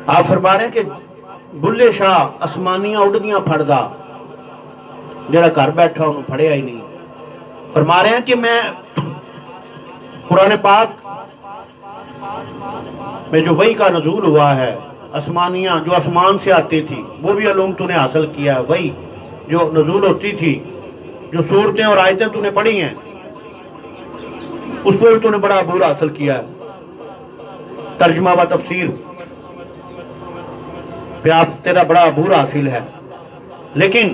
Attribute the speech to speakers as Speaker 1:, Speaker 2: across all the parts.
Speaker 1: آپ فرما رہے ہیں کہ بلے شاہ آسمانیاں اڑدیاں پھڑدا، جڑا گھر بیٹھا انہوں پھڑیا ہی نہیں۔ فرما رہے ہیں کہ میں قرآن پاک میں جو وحی کا نزول ہوا ہے، آسمانیاں جو آسمان سے آتی تھی وہ بھی علوم تو نے حاصل کیا ہے، وحی جو نزول ہوتی تھی، جو صورتیں اور آیتیں تو نے پڑھی ہیں، اس پہ بھی تو نے بڑا عبور حاصل کیا ہے، ترجمہ و تفسیر پہ آپ تیرا بڑا عبور حاصل ہے، لیکن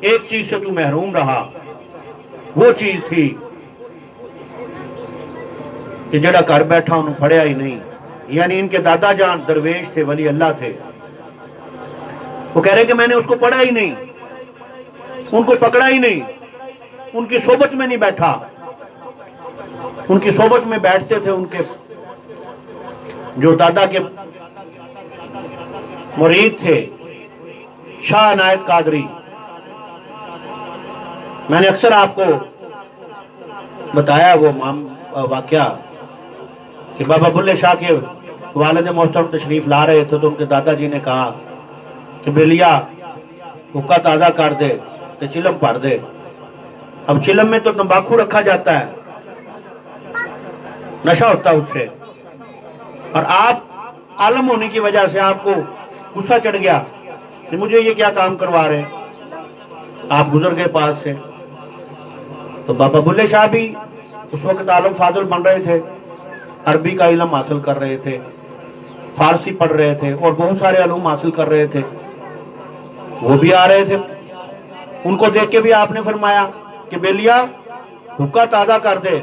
Speaker 1: ایک چیز سے تو محروم رہا، وہ چیز تھی کہ جڑا گھر بیٹھا انہوں پڑھیا ہی نہیں۔ یعنی ان کے دادا جان درویش تھے، ولی اللہ تھے، وہ کہہ رہے کہ میں نے اس کو پڑھا ہی نہیں، ان کو پکڑا ہی نہیں، ان کی صحبت میں نہیں بیٹھا۔ ان کی صحبت میں بیٹھتے تھے ان کے جو دادا کے مرید تھے، شاہ عنایت قادری۔ میں نے اکثر آپ کو بتایا وہ واقعہ کہ بابا بلے شاہ کے والد محترم تشریف لا رہے تھے تو ان کے دادا جی نے کہا کہ بیلیا حقہ تازہ کر دے تو چلم پڑ دے۔ اب چلم میں تو تمباکو رکھا جاتا ہے، نشہ ہوتا ہے اس سے، اور آپ عالم ہونے کی وجہ سے آپ کو غصہ چڑھ گیا کہ مجھے یہ کیا کام کروا رہے ہیں، آپ گزر گئے پاس سے۔ تو بابا بلے شاہ بھی اس وقت عالم فاضل بن رہے تھے، عربی کا علم حاصل کر رہے تھے، فارسی پڑھ رہے تھے اور بہت سارے علوم حاصل کر رہے تھے، وہ بھی آ رہے تھے۔ ان کو دیکھ کے بھی آپ نے فرمایا کہ بیلیا حقہ تازہ کر دے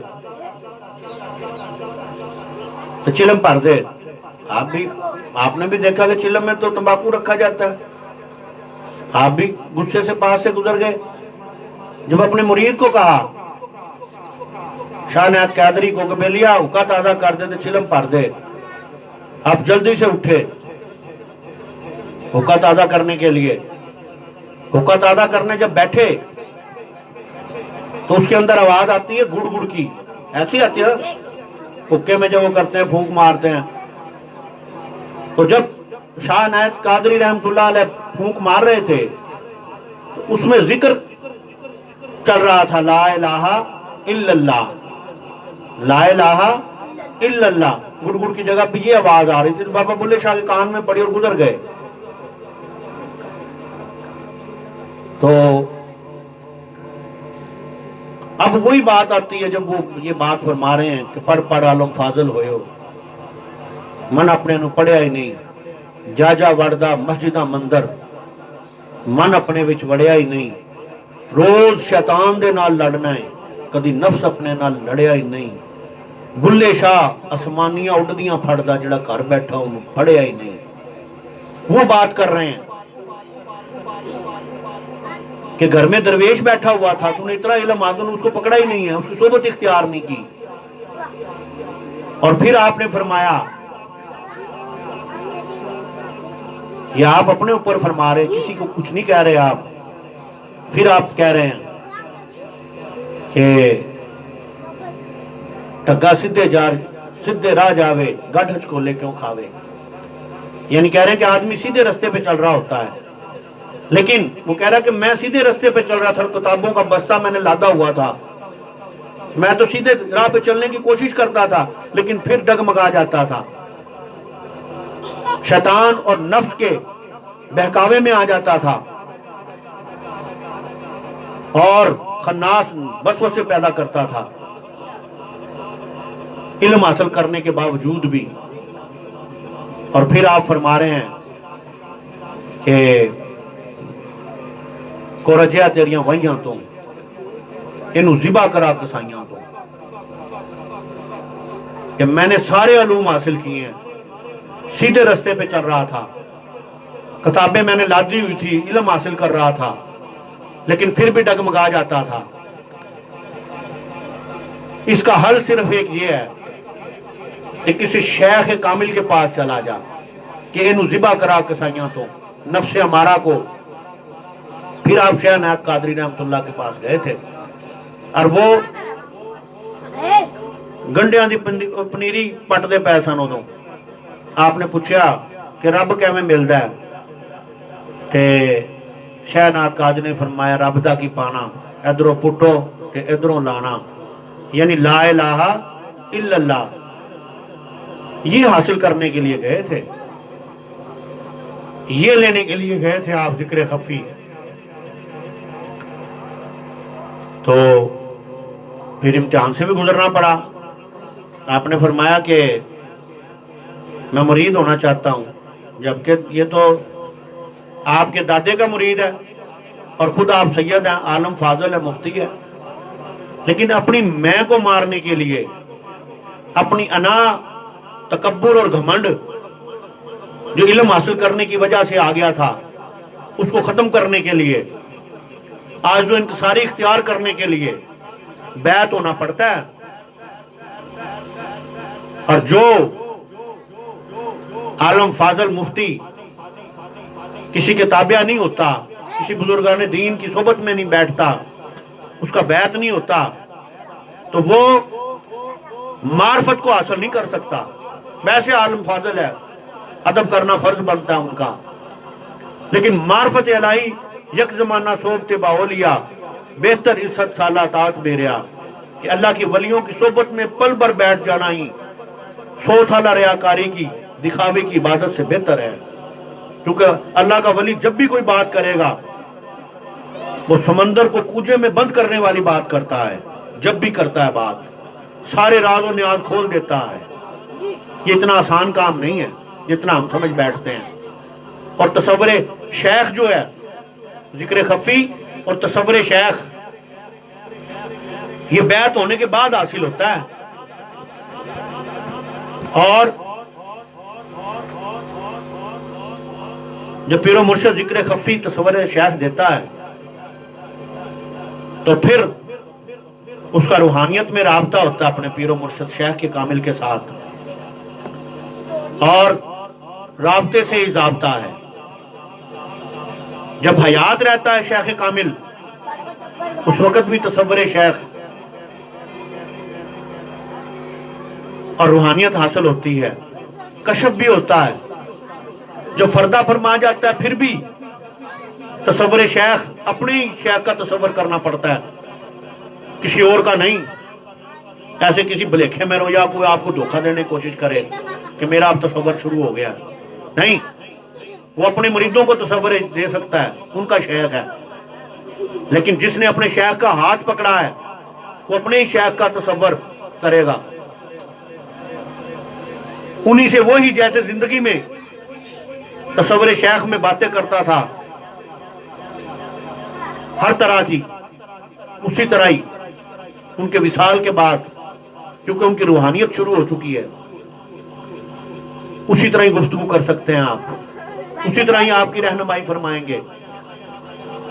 Speaker 1: تو چلم پڑ دے۔ آپ نے بھی دیکھا کہ چلم میں تو تمباکو رکھا جاتا ہے، آپ بھی غصے سے پاس سے گزر گئے۔ جب اپنے مرید کو کہا شاہ عنایت قادری کو کہ بیلیا حقہ تازہ کر دے تو چلم پڑ دے، آپ جلدی سے اٹھے حقہ تازہ کرنے کے لیے۔ حقہ تازہ کرنے جب بیٹھے تو اس کے اندر آواز آتی ہے گڑ گڑ کی، ایسی آتی ہے حقے میں جب وہ کرتے ہیں پھونک مارتے ہیں۔ تو جب شاہ عنایت قادری رحمت اللہ علیہ پھونک مار رہے تھے تو اس میں ذکر چل رہا تھا لا الہ الا اللہ، لا الہ الا اللہ، گڑ گڑ کی جگہ پہ یہ آواز آ رہی تھی۔ تو بابا بلے شاہ کے کان میں پڑی اور گزر گئے۔ تو اب وہی بات آتی ہے جب وہ یہ بات فرما رہے ہیں کہ پڑھ پڑھ عالم فاضل ہوئے ہو، من اپنے نو پڑھیا ہی نہیں، جا جا وڑدا مسجدہ مندر، من اپنے وچ وڑیا ہی نہیں، روز شیطان دے نال لڑنا ہے، کدی نفس اپنے نال لڑیا ہی نہیں۔ بلے شاہ آسمانیاں اڑدیاں پھڑدا، جڑا گھر بیٹھا انہوں پڑھیا ہی نہیں۔ وہ بات کر رہے ہیں کہ گھر میں درویش بیٹھا ہوا تھا، تو نے اتنا علم آدم اس کو پکڑا ہی نہیں ہے، اس کی صحبت اختیار نہیں کی۔ اور پھر آپ نے فرمایا یہ آپ اپنے اوپر فرما رہے، کسی کو کچھ نہیں کہہ رہے آپ۔ پھر آپ کہہ رہے ہیں کہ ٹگا سدھے راہ جاوے، گڈ ہچ کھولے کیوں کھاوے۔ یعنی کہہ رہے ہیں کہ آدمی سیدھے رستے پہ چل رہا ہوتا ہے، لیکن وہ کہہ رہا ہے کہ میں سیدھے رستے پہ چل رہا تھا، کتابوں کا بستہ میں نے لادا ہوا تھا، میں تو سیدھے راہ پہ چلنے کی کوشش کرتا تھا لیکن پھر ڈگمگا جاتا تھا، شیطان اور نفس کے بہکاوے میں آ جاتا تھا اور خناس وسوسے پیدا کرتا تھا، علم حاصل کرنے کے باوجود بھی۔ اور پھر آپ فرما رہے ہیں کہ کو رجیا تیریاں وائیاں تو انہوں ذبح کرا کسائیاں تو، کہ میں نے سارے علوم حاصل کیے ہیں، سیدھے رستے پہ چل رہا تھا، کتابیں میں نے لادی ہوئی تھی، علم حاصل کر رہا تھا، لیکن پھر بھی ڈگمگا جاتا تھا۔ اس کا حل صرف ایک یہ ہے کہ کسی شیخ کامل کے پاس چلا جا کہ انہوں ذبح کرا کسائیاں تو، نفس ہمارا کو۔ پھر آپ شاہ عنایت قادری رحمت اللہ کے پاس گئے تھے اور وہ گنڈیاں دی پنیری پٹ دے پے سن۔ ادوں آپ نے پوچھا کہ رب کیویں ملدا ہے تے شہناد کاج نے فرمایا رب دا کی پانا ادھروں پٹو تے ادھروں لانا، یعنی لا الہ الا اللہ، یہ حاصل کرنے کے لیے گئے تھے، یہ لینے کے لیے گئے تھے آپ ذکر خفی۔ تو پھر امتحان سے بھی گزرنا پڑا۔ آپ نے فرمایا کہ میں مرید ہونا چاہتا ہوں، جبکہ یہ تو آپ کے دادے کا مرید ہے اور خود آپ سید ہیں، عالم فاضل ہے، مفتی ہے، لیکن اپنی میں کو مارنے کے لیے، اپنی انا، تکبر اور گھمنڈ جو علم حاصل کرنے کی وجہ سے آ گیا تھا، اس کو ختم کرنے کے لیے، آج جو انکساری اختیار کرنے کے لیے بیعت ہونا پڑتا ہے۔ اور جو عالم فاضل مفتی کسی کے تابع نہیں ہوتا، کسی بزرگان دین کی صحبت میں نہیں بیٹھتا، اس کا بیعت نہیں ہوتا، تو وہ معرفت کو حاصل نہیں کر سکتا۔ ویسے عالم فاضل ہے، ادب کرنا فرض بنتا ہے ان کا، لیکن معرفت الہی یک زمانہ صحبت باولیا بہتر عزت سالہ طاعت بیریا، کہ اللہ کی ولیوں کی صحبت میں پل بھر بیٹھ جانا ہی 100 سالہ ریاکاری کی دکھاوے کی عبادت سے بہتر ہے۔ کیونکہ اللہ کا ولی جب بھی کوئی بات کرے گا وہ سمندر کو کوجے میں بند کرنے والی بات کرتا ہے، جب بھی کرتا ہے بات سارے راز و نیاز کھول دیتا ہے۔ یہ اتنا آسان کام نہیں ہے جتنا ہم سمجھ بیٹھتے ہیں۔ اور تصور شیخ جو ہے، ذکر خفی اور تصور شیخ، یہ بیعت ہونے کے بعد حاصل ہوتا ہے۔ اور جب پیر و مرشد ذکر خفی تصور شیخ دیتا ہے تو پھر اس کا روحانیت میں رابطہ ہوتا ہے اپنے پیر و مرشد شیخ کے کامل کے ساتھ، اور رابطے سے ہی ضابطہ ہے۔ جب حیات رہتا ہے شیخ کامل، اس وقت بھی تصور شیخ اور روحانیت حاصل ہوتی ہے، کشف بھی ہوتا ہے۔ جب فردہ فرما جاتا ہے پھر بھی تصور شیخ، اپنی شیخ کا تصور کرنا پڑتا ہے، کسی اور کا نہیں۔ ایسے کسی بلیکھے میں رو یا کوئی آپ کو دھوکہ دینے کی کوشش کرے کہ میرا اب تصور شروع ہو گیا، نہیں، وہ اپنے مریدوں کو تصور دے سکتا ہے، ان کا شیخ ہے، لیکن جس نے اپنے شیخ کا ہاتھ پکڑا ہے وہ اپنے ہی شیخ کا تصور کرے گا۔ انہی سے وہی جیسے زندگی میں تصور شیخ میں باتیں کرتا تھا ہر طرح کی، اسی طرح ہی ان کے وصال کے بعد، کیونکہ ان کی روحانیت شروع ہو چکی ہے، اسی طرح ہی گفتگو کر سکتے ہیں آپ، اسی طرح ہی آپ کی رہنمائی فرمائیں گے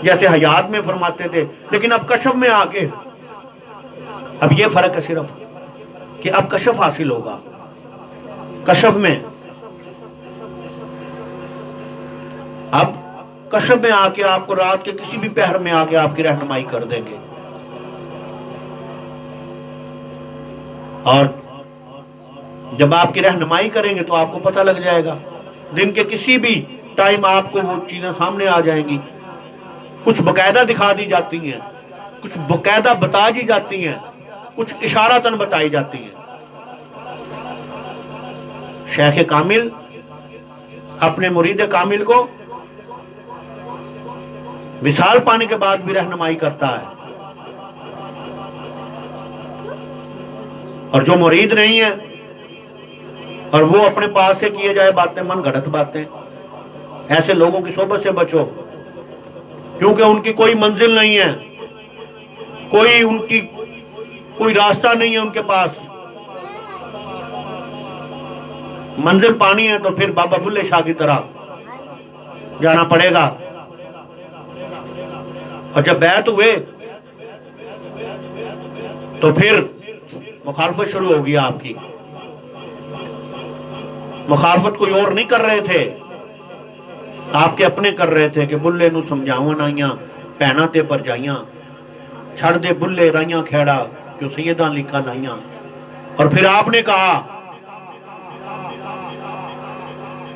Speaker 1: جیسے حیات میں فرماتے تھے۔ لیکن اب کشف میں آ کے اب یہ فرق ہے صرف کہ اب کشف حاصل ہوگا۔ کشف میں اب کشف میں آ کے آپ کو رات کے کسی بھی پہر میں آ کے آپ کی رہنمائی کر دیں گے، اور جب آپ کی رہنمائی کریں گے تو آپ کو پتہ لگ جائے گا، دن کے کسی بھی ٹائم آپ کو وہ چیزیں سامنے آ جائیں گی، کچھ باقاعدہ دکھا دی جاتی ہیں، کچھ باقاعدہ بتا دی جاتی ہیں، کچھ اشارتاً بتائی جاتی ہیں۔ شیخ کامل اپنے مرید کامل کو وصال پانے کے بعد بھی رہنمائی کرتا ہے، اور جو مرید نہیں ہے اور وہ اپنے پاس سے کیے جائے باتیں من گھڑت باتیں، ایسے لوگوں کی صحبت سے بچو، کیونکہ ان کی کوئی منزل نہیں ہے، کوئی راستہ نہیں ہے ان کے پاس۔ منزل پانی ہے تو پھر بابا بلے شاہ کی طرح جانا پڑے گا۔ اور جب بیعت ہوئے تو پھر مخالفت شروع ہوگی آپ کی۔ مخالفت کوئی اور نہیں کر رہے تھے، آپ کے اپنے کر رہے تھے کہ بلے نو سمجھاون آئیاں پہنا تے پر جائیاں، چھڑ دے بلے رائیاں کھیڑا جو سیداں لکھا لائیاں۔ اور پھر آپ نے کہا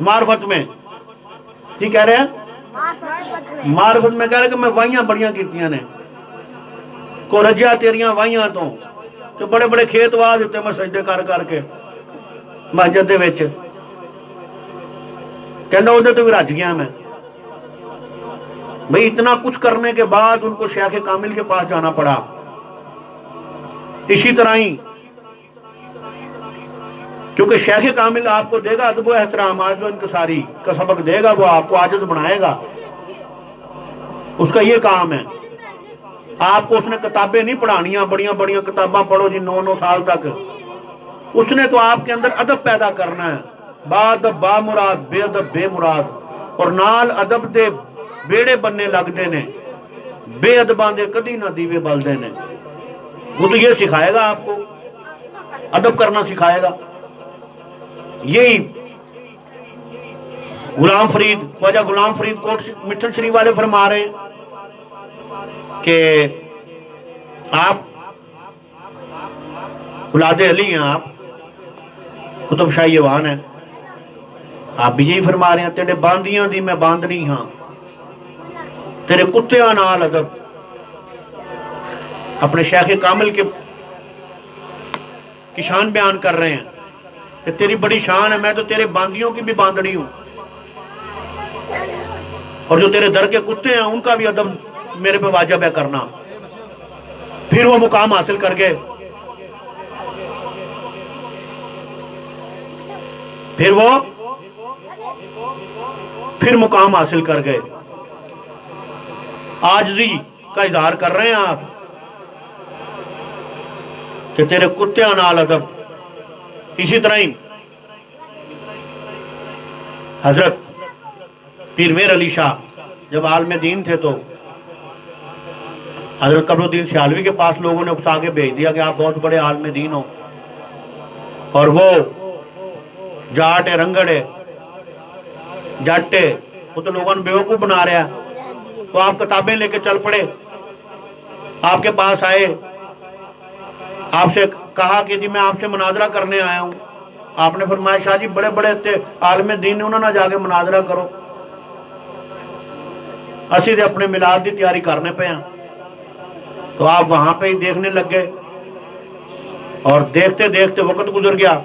Speaker 1: معرفت میں جی کہہ رہے ہیں معرفت میں کہہ رہے کہ میں وائیاں بڑیاں کیتیاں نے کو رجیا تیریاں وائیاں تو بڑے بڑے کھیت وا دیتے میں سجدے کر کر کے مسجد دے وچ کہندا اودے تو بھی رج گیا میں بھئی اتنا کچھ کرنے کے بعد ان کو شیخ کامل کے پاس جانا پڑا. اسی طرح ہی کیونکہ شیخ کامل آپ کو دے گا ادب و احترام عاجز و انکساری کا سبق دے گا, وہ آپ کو عاجز بنائے گا, اس کا یہ کام ہے. آپ کو اس نے کتابیں نہیں پڑھانیاں, بڑیاں بڑیاں کتاباں پڑھو جی 9 سال تک. اس نے تو آپ کے اندر ادب پیدا کرنا ہے, با ادب با مراد, بے ادب بے مراد, اور نال ادب دے بیڑے بننے لگتے نے, بے ادباں دے کدی نہ دیوے بلدے نے. وہ تو یہ سکھائے گا آپ کو, ادب کرنا سکھائے گا. یہی غلام فرید, خواجہ غلام فرید کوٹ مٹھن شریف والے فرما رہے ہیں کہ آپ اولاد علی ہیں, آپ قطب شاہی ایوان ہیں. آپ بھی یہی فرما رہے ہیں تیرے باندیاں دی میں باندنی ہاں, تیرے کتیاں نال ادب. اپنے شیخ کامل کی شان بیان کر رہے ہیں کہ تیری بڑی شان ہے, میں تو تیرے باندیوں کی بھی باندنی ہوں, اور جو تیرے در کے کتے ہیں ان کا بھی ادب میرے پہ واجب ہے کرنا. پھر وہ مقام حاصل کر گئے, پھر مقام حاصل کر گئے. عاجزی کا اظہار کر رہے ہیں آپ کہ تیرے کتیاں نال ادب. اسی طرح ہی حضرت پیر میر علی شاہ جب عالم دین تھے تو حضرت قمر الدین سیالوی کے پاس لوگوں نے اکسا کے بھیج دیا کہ آپ بہت بڑے عالم دین ہو, اور وہ جاٹ ہے, رنگڑ ہے, جٹ ہے, وہ تو لوگوں نے بیوقوف بنا رہا ہے. تو آپ کتابیں لے کے چل پڑے, آپ کے پاس آئے, آپ سے کہا کہ جی میں آپ سے مناظرہ کرنے آیا ہوں. آپ نے فرمایا شاہ جی بڑے بڑے عالم دین نے انہوں نے جا کے مناظرہ کرو, اسی دے اپنے میلاد دی تیاری کرنے پہ ہیں. تو آپ وہاں پہ ہی دیکھنے لگ گئے, اور دیکھتے دیکھتے وقت گزر گیا.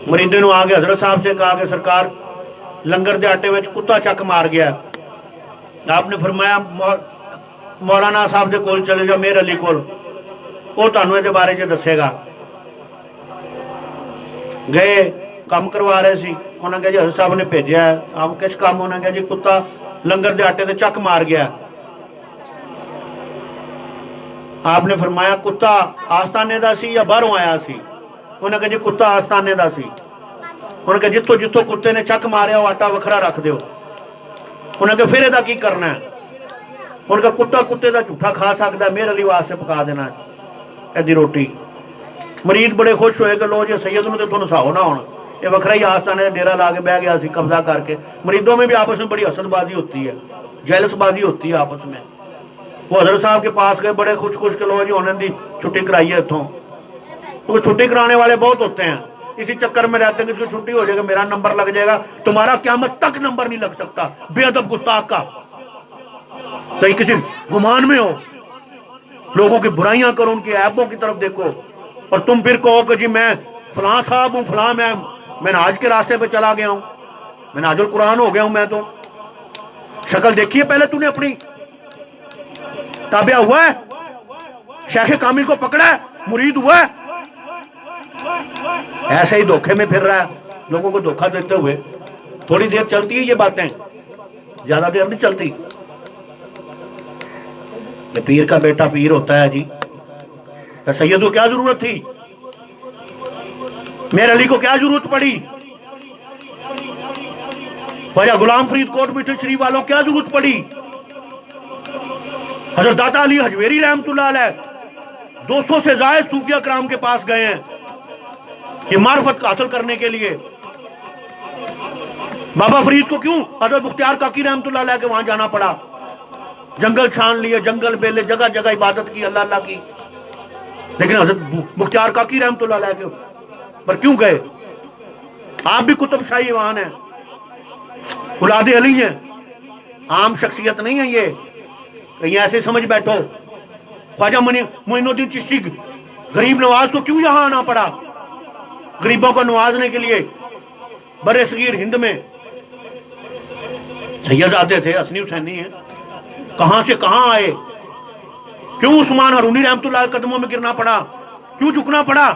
Speaker 1: مریدوں نے آگے حضرت صاحب سے کہا کہ سرکار لنگر دے آٹے وچ کتا چک مار گیا. آپ نے فرمایا مولانا صاحب دے کول چلے جاؤ, میر علی کول, وہ تانوں دے بارے چ دسے گا. گئے, کام کروا رہے سی, انہوں نے کہا جی حضرت صاحب نے بھیجا ہے. آپ کس کام؟ انہوں نے کہا جی کتا لنگر دے آٹے تے چک مار گیا. آپ نے فرمایا کتا آستانے دا سی یا باہروں آیا سی؟ انہوں نے کہا جی کتا آستانے دا سی. انہوں نے کہا جتوں جتوں کتے نے چک ماریا وہ آٹا وکھرا رکھ دیو. انہوں نے کہا پھر یہ کی کرنا ہے؟ انہوں نے کہا کتا کتے دا جھوٹا کھا سکتا ہے, میرے لیے واسطے پکا دینا ہے ایدی روٹی. مرید بڑے خوش ہوئے کہ لو جی سید نو تے تانوں نساؤ نہ ہونا, یہ وکھرا ہی آستانے ڈیرا لا کے بہ گیا سی قبضہ کر کے. مریدوں میں بھی آپس میں بڑی حسد بازی ہوتی ہے, جیلس بازی ہوتی ہے آپس میں. وہ حضرت صاحب کے پاس گئے بڑے خوش خوش کے لو جی انہوں نے چھٹی کرائی ہے اتوں. کیونکہ چھٹی کرانے والے بہت ہوتے ہیں, اسی چکر میں رہتے ہیں کہ اس کی چھٹی ہو جائے گا میرا نمبر لگ جائے گا, تمہارا قیامت تک نمبر نہیں لگ سکتا بے ادب گستاخ کا. کہیں کسی گمان میں ہو, لوگوں کی برائیاں کرو, ان کی عیبوں کی طرف دیکھو, اور تم پھر کہو کہ جی میں فلاں صاحب ہوں, فلاں میں ناج کے راستے پہ چلا گیا ہوں, میں ناج القرآن ہو گیا ہوں. میں تو شکل دیکھی ہے پہلے تو نے اپنی؟ تابعہ ہوا ہے, شیخ کامل کو پکڑا ہے, مرید ہوا ہے, ایسے ہی دھوکے میں پھر رہا ہے, لوگوں کو دھوکہ دیتے ہوئے. تھوڑی دیر چلتی ہے یہ باتیں, زیادہ دیر نہیں چلتی. یہ پیر کا بیٹا پیر ہوتا ہے جی, سید کو کیا ضرورت تھی؟ میر علی کو کیا ضرورت پڑی؟ خواجہ غلام فرید کوٹ مٹھن شریف والوں کیا ضرورت پڑی؟ حضرت داتا علی حجویری رحمت اللہ علیہ 200 سے زائد صوفیہ کرام کے پاس گئے ہیں یہ معرفت حاصل کرنے کے لیے. بابا فرید کو کیوں حضرت مختار کاکی رحمت اللہ علیہ کے وہاں جانا پڑا؟ جنگل چھان لیے, جنگل بیلے, جگہ جگہ عبادت کی اللہ اللہ کی, لیکن حضرت مختار کاکی رحمت اللہ علیہ کے پر کیوں گئے؟ آپ بھی کتب شاہی ایوان ہیں، اولاد علی ہیں، عام شخصیت نہیں ہے یہ، کہیں ایسے سمجھ بیٹھو۔ خواجہ معین الدین چشتی غریب نواز کو کیوں یہاں آنا پڑا؟ غریبوں کو نوازنے کے لیے برِ صغیر ہند میں سیدزادے تھے، حسنی حسینی ہیں، کہاں سے کہاں آئے؟ کیوں عثمان ہارونی رحمت اللہ علیہ قدموں میں گرنا پڑا؟ کیوں جھکنا پڑا؟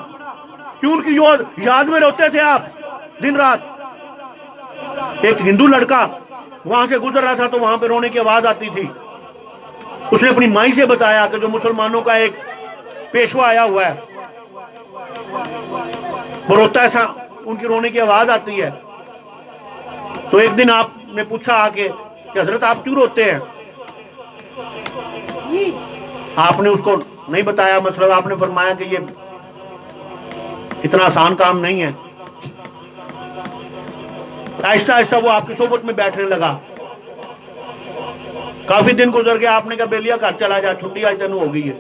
Speaker 1: کیوں ان کی یاد میں روتے تھے آپ دن رات؟ ایک ہندو لڑکا وہاں سے گزر رہا تھا تو وہاں پہ رونے کی آواز آتی تھی، اس نے اپنی مائی سے بتایا کہ جو مسلمانوں کا ایک پیشوا آیا ہوا ہے، وہ روتا ہے، ایسا ان کی رونے کی آواز آتی ہے۔ تو ایک دن آپ نے پوچھا آ کے کہ حضرت آپ کیوں روتے ہیں؟ آپ نے اس کو نہیں بتایا مسئلہ، آپ نے فرمایا کہ یہ اتنا آسان کام نہیں ہے۔ آہستہ آہستہ وہ آپ کی صحبت میں بیٹھنے لگا، کافی دن گزر گیا، آپ نے کہا بیلیا گھر چلا جا، چھٹی آج تینوں ہو گئی ہے۔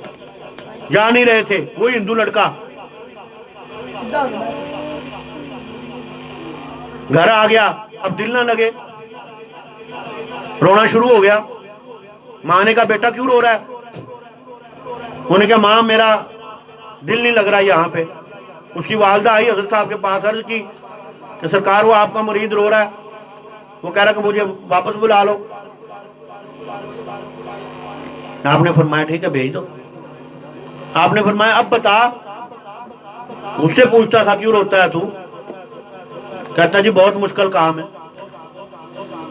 Speaker 1: جا نہیں رہے تھے، وہی ہندو لڑکا گھر آ گیا، اب دل نہ لگے، رونا شروع ہو گیا۔ ماں نے کہا بیٹا کیوں رو رہا ہے؟ انہوں نے کہا ماں میرا دل نہیں لگ رہا یہاں پہ۔ اس کی والدہ آئی حضرت صاحب کے پاس، عرض کی کہ سرکار وہ آپ کا مرید رو رہا ہے، وہ کہہ رہا کہ مجھے واپس بلا لو۔ آپ نے فرمایا ٹھیک ہے بھیج دو۔ آپ نے فرمایا اب بتا، مجھ سے پوچھتا تھا کیوں روتا ہے تو؟ کہتا جی بہت مشکل کام ہے،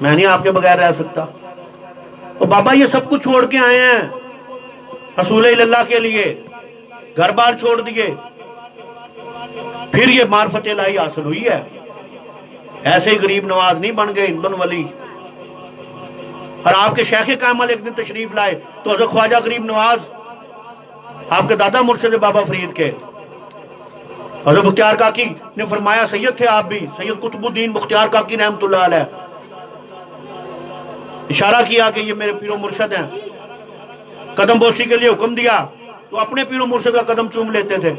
Speaker 1: میں نہیں آپ کے بغیر رہ سکتا۔ تو بابا یہ سب کچھ چھوڑ کے آئے ہیں رسول اللہ کے لیے، گھر بار چھوڑ دیے، پھر یہ معرفت الہی حاصل ہوئی ہے، ایسے ہی غریب نواز نہیں بن گئے ہندن ولی۔ اور آپ کے شیخ کامل ایک دن تشریف لائے تو حضرت خواجہ غریب نواز آپ کے دادا مرشد بابا فرید کے حضرت مختیار کاکی نے فرمایا سید تھے آپ بھی، سید قطب الدین مختیار کاکی رحمت اللہ علیہ، اشارہ کیا کہ یہ میرے پیر و مرشد ہیں، قدم بوسی کے لیے حکم دیا تو اپنے پیر و مرشد کا قدم چوم لیتے تھے۔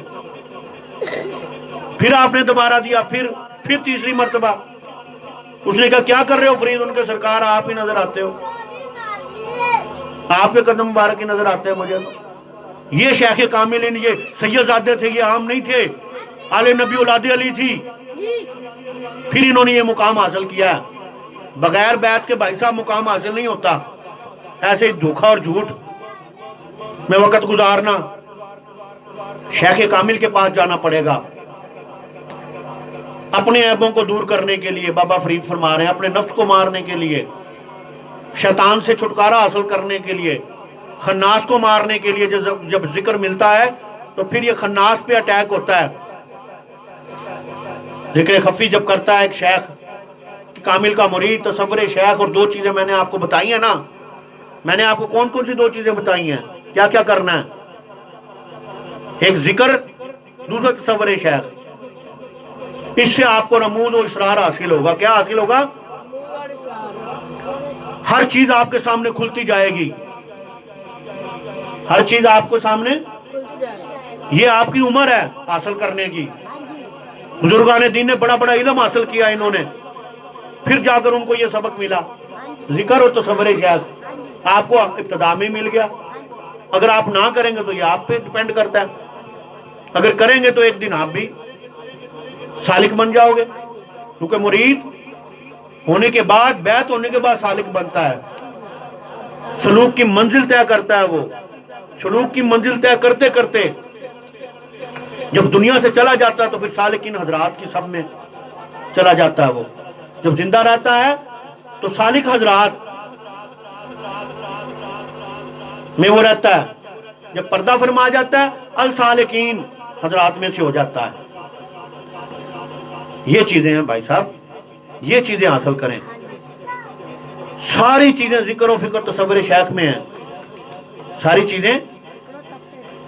Speaker 1: پھر آپ نے دوبارہ دیا، پھر تیسری مرتبہ اس نے کہا کیا کر رہے ہو فرید؟ ان کے سرکار آپ ہی نظر آتے ہو، آپ کے قدم مبارک ہی نظر آتے ہیں مجھے۔ یہ شیخ کاملین، یہ سیدزادے تھے، یہ عام نہیں تھے، آل نبی اولاد علی تھی۔ پھر انہوں نے یہ مقام حاصل کیا ہے۔ بغیر بیعت کے بھائی صاحب مقام حاصل نہیں ہوتا، ایسے ہی دھوکہ اور جھوٹ میں وقت گزارنا۔ شیخ کامل کے پاس جانا پڑے گا اپنے عیبوں کو دور کرنے کے لیے۔ بابا فرید فرما رہے ہیں اپنے نفس کو مارنے کے لیے، شیطان سے چھٹکارا حاصل کرنے کے لیے، خناس کو مارنے کے لیے۔ جب ذکر ملتا ہے تو پھر یہ خناس پہ اٹیک ہوتا ہے۔ ذکر خفی جب کرتا ہے ایک شیخ کامل کا مرید، تصور شیخ، اور دو چیزیں میں نے آپ کو بتائی ہیں نا، میں نے آپ کو کون کون سی دو چیزیں بتائی ہیں، کیا کیا کرنا ہے؟ ایک ذکر، دوسرا تصور شیخ۔ اس سے آپ کو رموز و اسرار حاصل ہوگا۔ کیا حاصل ہوگا؟ ہر چیز آپ کے سامنے کھلتی جائے گی، ہر چیز آپ کو سامنے، یہ آپ کی عمر ہے حاصل کرنے کی۔ بزرگان دین نے بڑا بڑا علم حاصل کیا انہوں نے، پھر جا کر ان کو یہ سبق ملا، ذکر اور تصور شیخ آپ کو ابتدا میں مل گیا۔ اگر آپ نہ کریں گے تو یہ آپ پہ ڈیپینڈ کرتا ہے، اگر کریں گے تو ایک دن آپ بھی سالک بن جاؤ گے، کیونکہ مرید ہونے کے بعد، بیعت ہونے کے بعد سالک بنتا ہے۔ سلوک کی منزل طے کرتا ہے، وہ سلوک کی منزل طے کرتے کرتے جب دنیا سے چلا جاتا ہے تو پھر سالکین حضرات کی سب میں چلا جاتا ہے۔ وہ جب زندہ رہتا ہے تو سالک حضرات میں وہ رہتا ہے، جب پردہ فرما جاتا ہے السالکین حضرات میں سے ہو جاتا ہے۔ یہ چیزیں ہیں بھائی صاحب، یہ چیزیں حاصل کریں۔ ساری چیزیں ذکر و فکر تصور شیخ میں ہیں، ساری چیزیں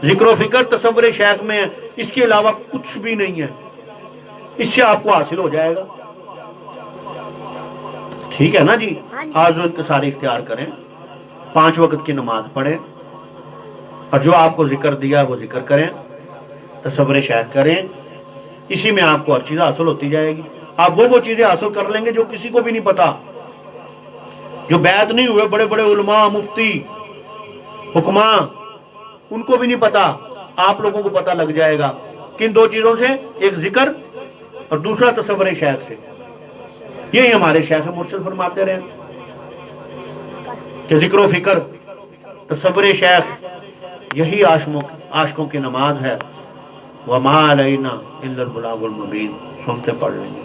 Speaker 1: ذکر و فکر تصور شیخ میں ہیں، اس کے علاوہ کچھ بھی نہیں ہے۔ اس سے آپ کو حاصل ہو جائے گا، ٹھیک ہے نا جی؟ آج ان کے سارے اختیار کریں، 5 وقت کی نماز پڑھیں، اور جو آپ کو ذکر دیا وہ ذکر کریں، تصور شیخ کریں، اسی میں آپ کو ہر چیز حاصل ہوتی جائے گی۔ آپ وہ چیزیں حاصل کر لیں گے جو کسی کو بھی نہیں پتا. جو بیعت نہیں ہوئے بڑے بڑے علماء، مفتی، حکماء، ان کو بھی نہیں پتا، آپ لوگوں کو پتا لگ جائے گا. کن دو چیزوں سے؟ ایک ذکر اور دوسرا تصور شیخ سے. یہی ہمارے شیخ مرشد فرماتے رہے کہ ذکر و فکر، تصور شیخ، یہی عاشقوں کی نماز ہے. وَمَا عَلَيْنَا إِلَّا الْبَلَاغُ الْمُبِينُ. سنتے پڑھ لیں گے.